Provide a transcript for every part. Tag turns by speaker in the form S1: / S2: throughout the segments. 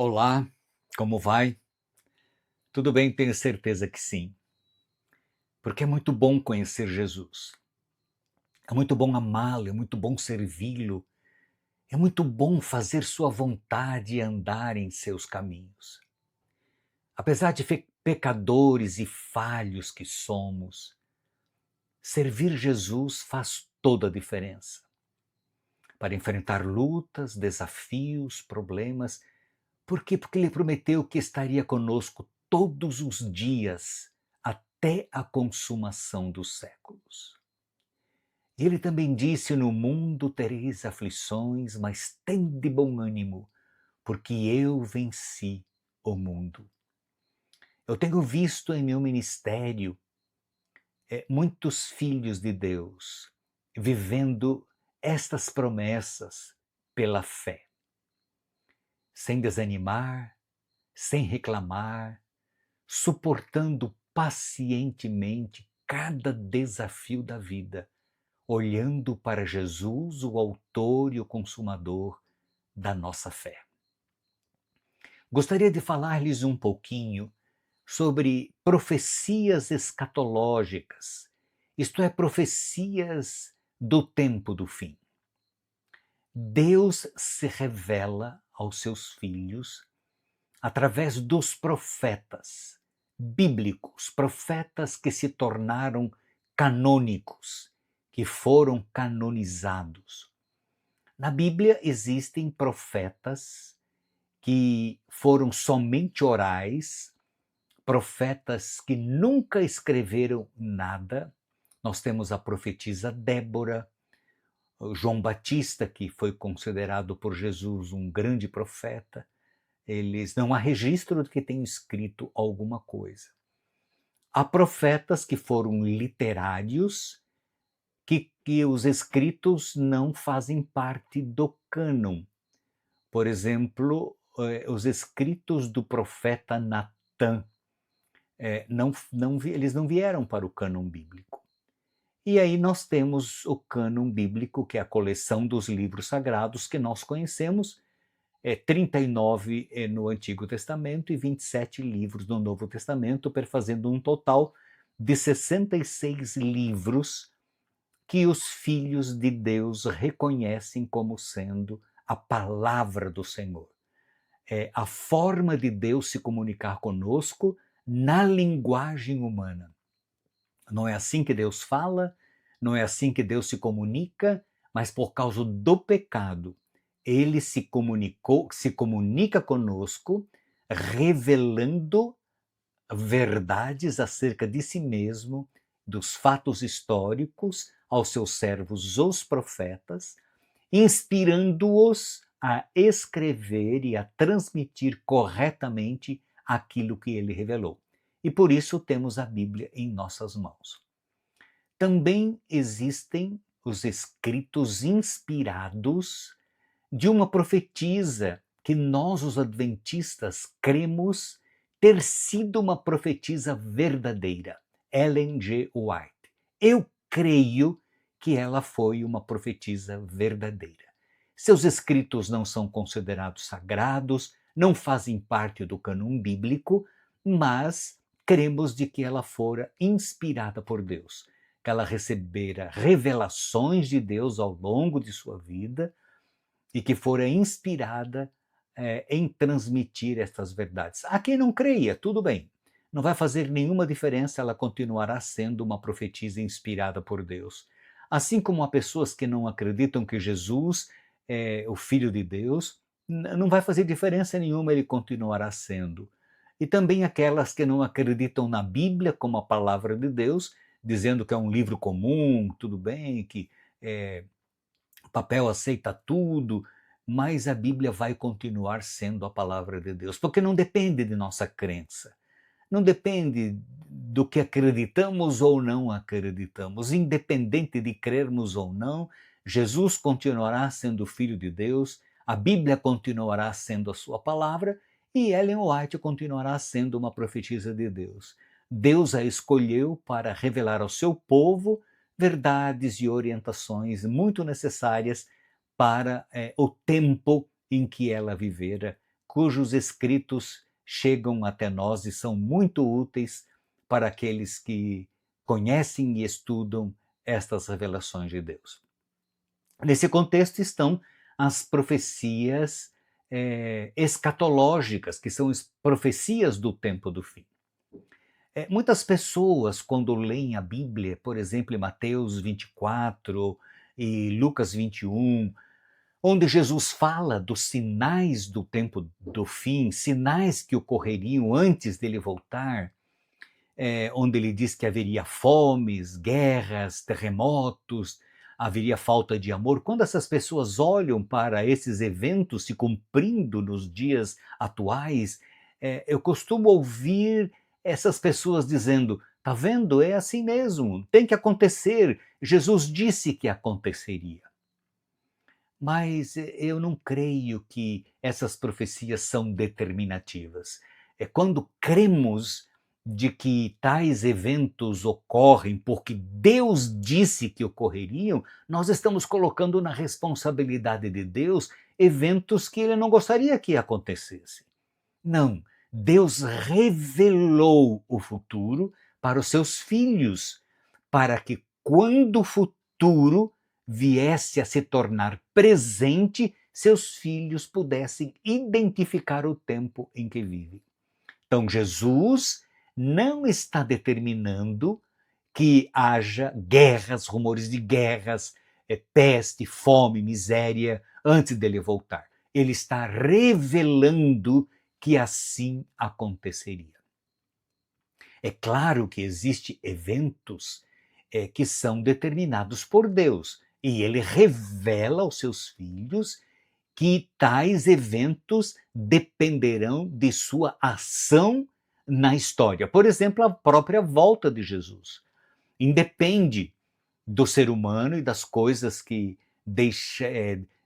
S1: Olá, como vai? Tudo bem, tenho certeza que sim, porque é muito bom conhecer Jesus, é muito bom amá-lo, é muito bom servi-lo, é muito bom fazer sua vontade e andar em seus caminhos. Apesar de pecadores e falhos que somos, servir Jesus faz toda a diferença. Para enfrentar lutas, desafios, problemas. Por quê? Porque ele prometeu que estaria conosco todos os dias, até a consumação dos séculos. E ele também disse: No mundo tereis aflições, mas tende bom ânimo, porque eu venci o mundo. Eu tenho visto em meu ministério muitos filhos de Deus vivendo estas promessas pela fé, sem desanimar, sem reclamar, suportando pacientemente cada desafio da vida, olhando para Jesus, o autor e o consumador da nossa fé. Gostaria de falar-lhes um pouquinho sobre profecias escatológicas, isto é, profecias do tempo do fim. Deus se revela aos seus filhos através dos profetas bíblicos, profetas que se tornaram canônicos, que foram canonizados. Na Bíblia existem profetas que foram somente orais, profetas que nunca escreveram nada. Nós temos a profetisa Débora, João Batista, que foi considerado por Jesus um grande profeta. Eles não há registro de que tenham escrito alguma coisa. Há profetas que foram literários, que os escritos não fazem parte do cânon. Por exemplo, os escritos do profeta Natã, eles não vieram para o cânon bíblico. E aí nós temos o cânon bíblico, que é a coleção dos livros sagrados que nós conhecemos, 39 no Antigo Testamento e 27 livros no Novo Testamento, fazendo um total de 66 livros que os filhos de Deus reconhecem como sendo a palavra do Senhor. É a forma de Deus se comunicar conosco na linguagem humana. Não é assim que Deus fala, não é assim que Deus se comunica, mas por causa do pecado, ele se comunica conosco, revelando verdades acerca de si mesmo, dos fatos históricos, aos seus servos, os profetas, inspirando-os a escrever e a transmitir corretamente aquilo que ele revelou. E por isso temos a Bíblia em nossas mãos. Também existem os escritos inspirados de uma profetisa que nós, os adventistas, cremos ter sido uma profetisa verdadeira, Ellen G. White. Eu creio que ela foi uma profetisa verdadeira. Seus escritos não são considerados sagrados, não fazem parte do cânon bíblico, mas cremos de que ela fora inspirada por Deus, que ela recebera revelações de Deus ao longo de sua vida e que fora inspirada em transmitir estas verdades. A quem não creia, tudo bem. Não vai fazer nenhuma diferença, ela continuará sendo uma profetisa inspirada por Deus. Assim como há pessoas que não acreditam que Jesus é o Filho de Deus, não vai fazer diferença nenhuma, ele continuará sendo. E também aquelas que não acreditam na Bíblia como a palavra de Deus, dizendo que é um livro comum, tudo bem, que o papel aceita tudo, mas a Bíblia vai continuar sendo a palavra de Deus, porque não depende de nossa crença, não depende do que acreditamos ou não acreditamos, independente de crermos ou não, Jesus continuará sendo o Filho de Deus, a Bíblia continuará sendo a sua palavra e Ellen White continuará sendo uma profetisa de Deus. Deus a escolheu para revelar ao seu povo verdades e orientações muito necessárias para o tempo em que ela vivera cujos escritos chegam até nós e são muito úteis para aqueles que conhecem e estudam estas revelações de Deus. Nesse contexto estão as profecias escatológicas, que são as profecias do tempo do fim. Muitas pessoas, quando leem a Bíblia, por exemplo, em Mateus 24 e Lucas 21, onde Jesus fala dos sinais do tempo do fim, sinais que ocorreriam antes dele voltar, onde ele diz que haveria fomes, guerras, terremotos, haveria falta de amor. Quando essas pessoas olham para esses eventos se cumprindo nos dias atuais, eu costumo ouvir essas pessoas dizendo: "Tá vendo? É assim mesmo, tem que acontecer. Jesus disse que aconteceria." Mas eu não creio que essas profecias são determinativas. É quando cremos de que tais eventos ocorrem porque Deus disse que ocorreriam, nós estamos colocando na responsabilidade de Deus eventos que ele não gostaria que acontecessem. Não, Deus revelou o futuro para os seus filhos, para que quando o futuro viesse a se tornar presente, seus filhos pudessem identificar o tempo em que vive. Então, Jesus não está determinando que haja guerras, rumores de guerras, peste, fome, miséria, antes dele voltar. Ele está revelando que assim aconteceria. É claro que existem eventos que são determinados por Deus, e ele revela aos seus filhos que tais eventos dependerão de sua ação na história. Por exemplo, a própria volta de Jesus. Independe do ser humano e das coisas que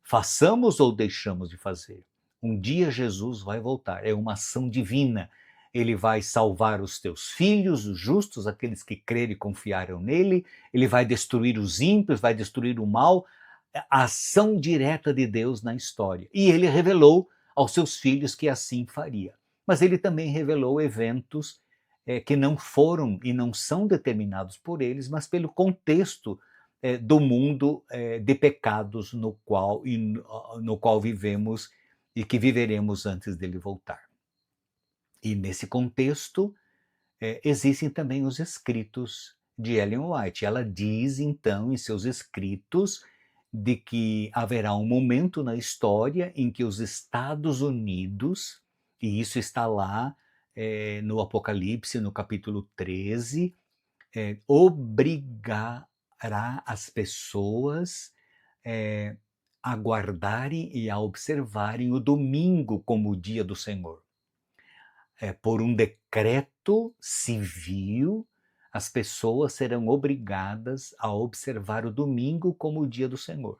S1: façamos ou deixamos de fazer. Um dia Jesus vai voltar, é uma ação divina. Ele vai salvar os teus filhos, os justos, aqueles que creram e confiaram nele. Ele vai destruir os ímpios, vai destruir o mal. A ação direta de Deus na história. E ele revelou aos seus filhos que assim faria. Mas ele também revelou eventos que não foram e não são determinados por eles, mas pelo contexto do mundo de pecados no qual vivemos e que viveremos antes dele voltar. E nesse contexto existem também os escritos de Ellen White. Ela diz então em seus escritos de que haverá um momento na história em que os Estados Unidos, e isso está lá no Apocalipse, no capítulo 13, obrigará as pessoas a guardarem e a observarem o domingo como o dia do Senhor. Por um decreto civil, as pessoas serão obrigadas a observar o domingo como o dia do Senhor.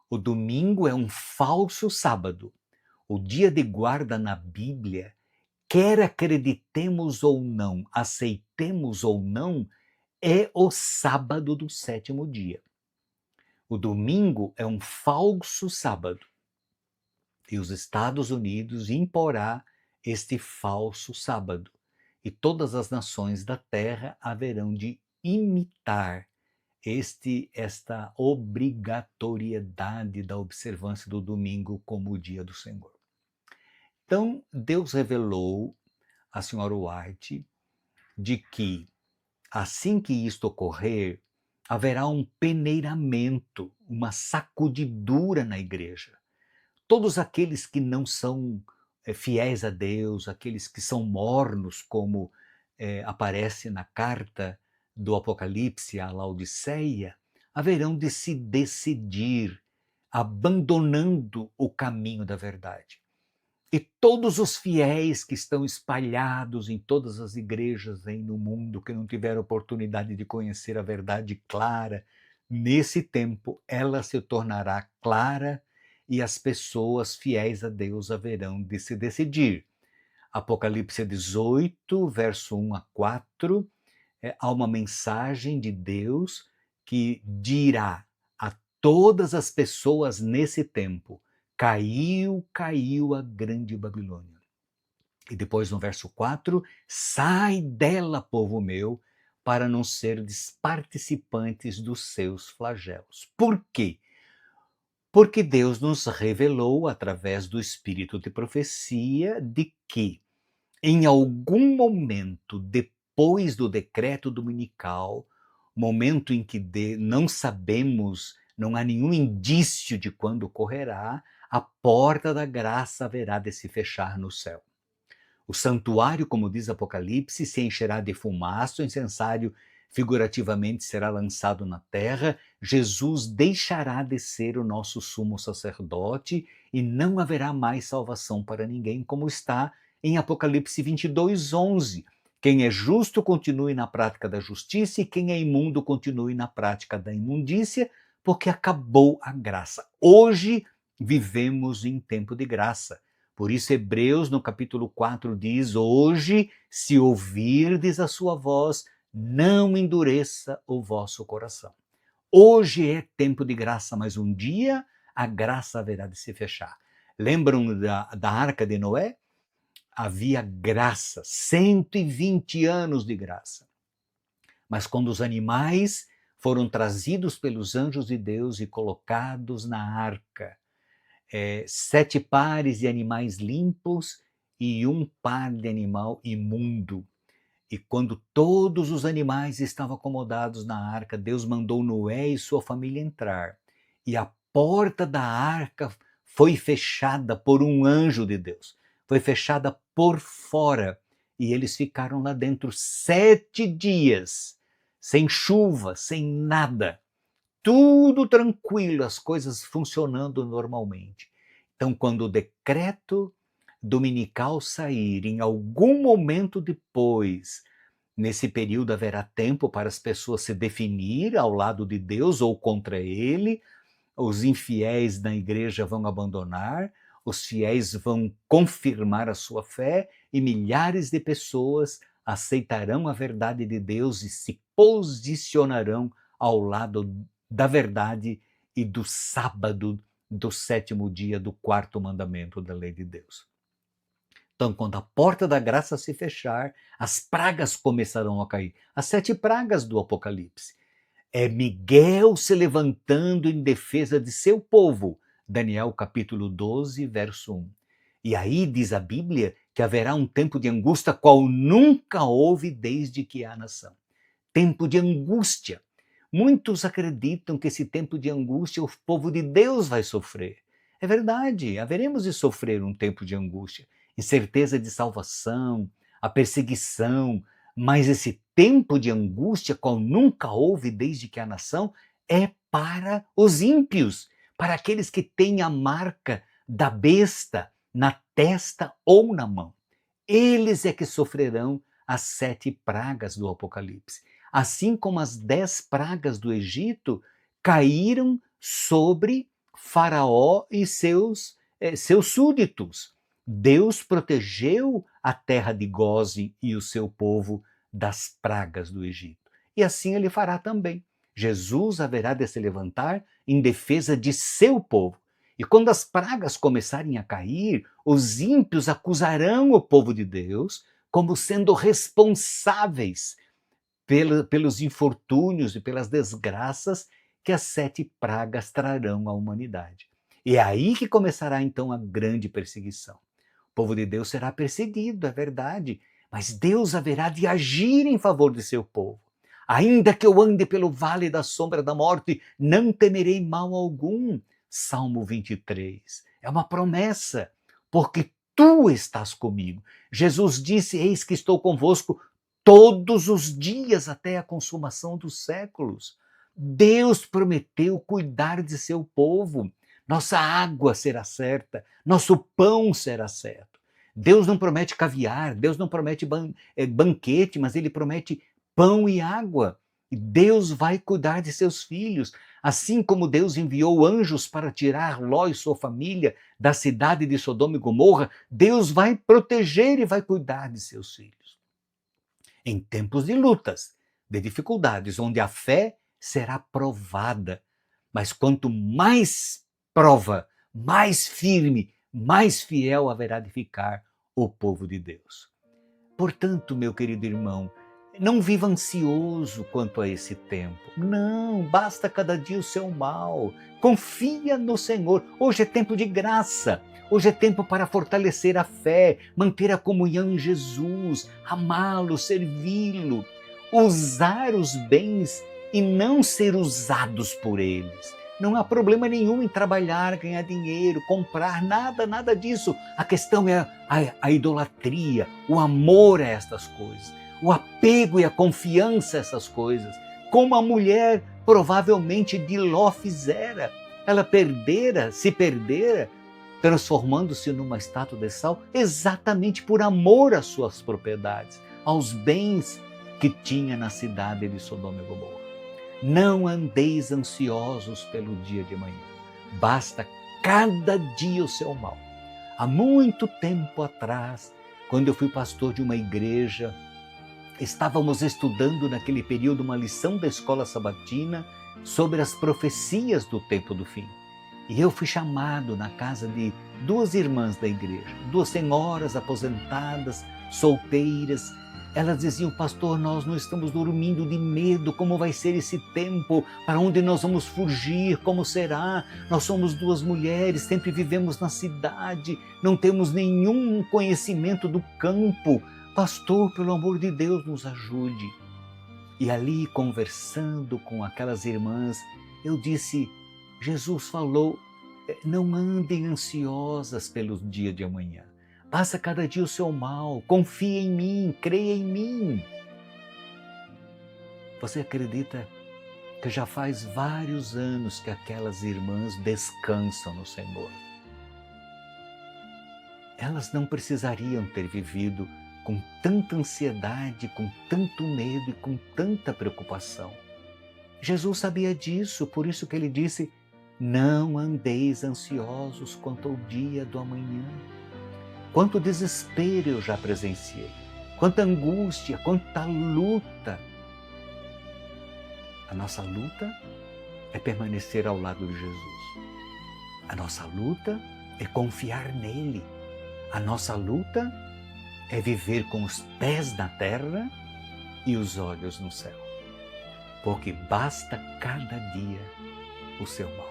S1: O domingo é um falso sábado. O dia de guarda na Bíblia, quer acreditemos ou não, aceitemos ou não, é o sábado do sétimo dia. O domingo é um falso sábado. E os Estados Unidos imporá este falso sábado. E todas as nações da terra haverão de imitar esta obrigatoriedade da observância do domingo como o dia do Senhor. Então, Deus revelou à senhora White de que, assim que isto ocorrer, haverá um peneiramento, uma sacudidura na igreja. Todos aqueles que não são fiéis a Deus, aqueles que são mornos, como aparece na carta do Apocalipse à Laodiceia, haverão de se decidir, abandonando o caminho da verdade. E todos os fiéis que estão espalhados em todas as igrejas aí no mundo, que não tiveram oportunidade de conhecer a verdade clara, nesse tempo ela se tornará clara e as pessoas fiéis a Deus haverão de se decidir. Apocalipse 18, verso 1 a 4, há uma mensagem de Deus que dirá a todas as pessoas nesse tempo: caiu a grande Babilônia. E depois no verso 4, sai dela, povo meu, para não serdes participantes dos seus flagelos. Por quê? Porque Deus nos revelou, através do espírito de profecia, de que, em algum momento depois do decreto dominical, momento em que não sabemos, não há nenhum indício de quando ocorrerá, a porta da graça haverá de se fechar no céu. O santuário, como diz Apocalipse, se encherá de fumaça, o incensário figurativamente será lançado na terra, Jesus deixará de ser o nosso sumo sacerdote e não haverá mais salvação para ninguém, como está em Apocalipse 22:11. Quem é justo continue na prática da justiça e quem é imundo continue na prática da imundícia, porque acabou a graça. Hoje vivemos em tempo de graça. Por isso, Hebreus, no capítulo 4, diz: hoje, se ouvirdes a sua voz, não endureça o vosso coração. Hoje é tempo de graça, mas um dia a graça haverá de se fechar. Lembram da arca de Noé? Havia graça, 120 anos de graça. Mas quando os animais foram trazidos pelos anjos de Deus e colocados na arca, 7 pares de animais limpos e 1 par de animal imundo. E quando todos os animais estavam acomodados na arca, Deus mandou Noé e sua família entrar. E a porta da arca foi fechada por um anjo de Deus. Foi fechada por fora. E eles ficaram lá dentro 7 dias, sem chuva, sem nada. Tudo tranquilo, as coisas funcionando normalmente. Então, quando o decreto dominical sair, em algum momento depois, nesse período haverá tempo para as pessoas se definir ao lado de Deus ou contra ele, os infiéis na igreja vão abandonar, os fiéis vão confirmar a sua fé e milhares de pessoas aceitarão a verdade de Deus e se posicionarão ao lado da verdade e do sábado do 7º dia do 4º mandamento da lei de Deus. Então, quando a porta da graça se fechar, as pragas começarão a cair. As 7 pragas do Apocalipse. É Miguel se levantando em defesa de seu povo. Daniel capítulo 12, verso 1. E aí diz a Bíblia que haverá um tempo de angústia qual nunca houve desde que há nação. Tempo de angústia. Muitos acreditam que esse tempo de angústia o povo de Deus vai sofrer. É verdade, haveremos de sofrer um tempo de angústia, incerteza de salvação, a perseguição, mas esse tempo de angústia, qual nunca houve desde que há nação, é para os ímpios, para aqueles que têm a marca da besta na testa ou na mão. Eles é que sofrerão as 7 pragas do Apocalipse. Assim como as 10 pragas do Egito caíram sobre Faraó e seus súditos. Deus protegeu a terra de Gósen e o seu povo das pragas do Egito. E assim ele fará também. Jesus haverá de se levantar em defesa de seu povo. E quando as pragas começarem a cair, os ímpios acusarão o povo de Deus como sendo responsáveis pelos infortúnios e pelas desgraças que as 7 pragas trarão à humanidade. E é aí que começará então a grande perseguição. O povo de Deus será perseguido, é verdade, mas Deus haverá de agir em favor de seu povo. Ainda que eu ande pelo vale da sombra da morte, não temerei mal algum. Salmo 23. É uma promessa, porque tu estás comigo. Jesus disse: eis que estou convosco todos os dias até a consumação dos séculos. Deus prometeu cuidar de seu povo. Nossa água será certa, nosso pão será certo. Deus não promete caviar, Deus não promete banquete, mas Ele promete pão e água. E Deus vai cuidar de seus filhos. Assim como Deus enviou anjos para tirar Ló e sua família da cidade de Sodoma e Gomorra, Deus vai proteger e vai cuidar de seus filhos. Em tempos de lutas, de dificuldades, onde a fé será provada. Mas quanto mais prova, mais firme, mais fiel haverá de ficar o povo de Deus. Portanto, meu querido irmão, não viva ansioso quanto a esse tempo. Não, basta cada dia o seu mal. Confia no Senhor. Hoje é tempo de graça. Hoje é tempo para fortalecer a fé, manter a comunhão em Jesus, amá-lo, servi-lo, usar os bens e não ser usados por eles. Não há problema nenhum em trabalhar, ganhar dinheiro, comprar, nada disso. A questão é a idolatria, o amor a estas coisas, o apego e a confiança a essas coisas. Como a mulher provavelmente de Ló fizera. Ela se perdera, transformando-se numa estátua de sal, exatamente por amor às suas propriedades, aos bens que tinha na cidade de Sodoma e Gomorra. Não andeis ansiosos pelo dia de amanhã. Basta cada dia o seu mal. Há muito tempo atrás, quando eu fui pastor de uma igreja, estávamos estudando naquele período uma lição da escola sabatina sobre as profecias do tempo do fim. E eu fui chamado na casa de duas irmãs da igreja, duas senhoras aposentadas, solteiras. Elas diziam: pastor, nós não estamos dormindo de medo, como vai ser esse tempo, para onde nós vamos fugir, como será? Nós somos duas mulheres, sempre vivemos na cidade, não temos nenhum conhecimento do campo. Pastor, pelo amor de Deus, nos ajude. E ali, conversando com aquelas irmãs, eu disse: Jesus falou, não andem ansiosas pelo dia de amanhã. Passa cada dia o seu mal, confie em mim, creia em mim. Você acredita que já faz vários anos que aquelas irmãs descansam no Senhor? Elas não precisariam ter vivido com tanta ansiedade, com tanto medo e com tanta preocupação. Jesus sabia disso, por isso que ele disse: não andeis ansiosos quanto ao dia do amanhã. Quanto desespero eu já presenciei, quanta angústia, quanta luta. A nossa luta é permanecer ao lado de Jesus. A nossa luta é confiar nele. A nossa luta é viver com os pés na terra e os olhos no céu. Porque basta cada dia o seu mal.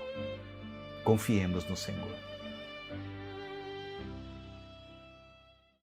S1: Confiemos no Senhor.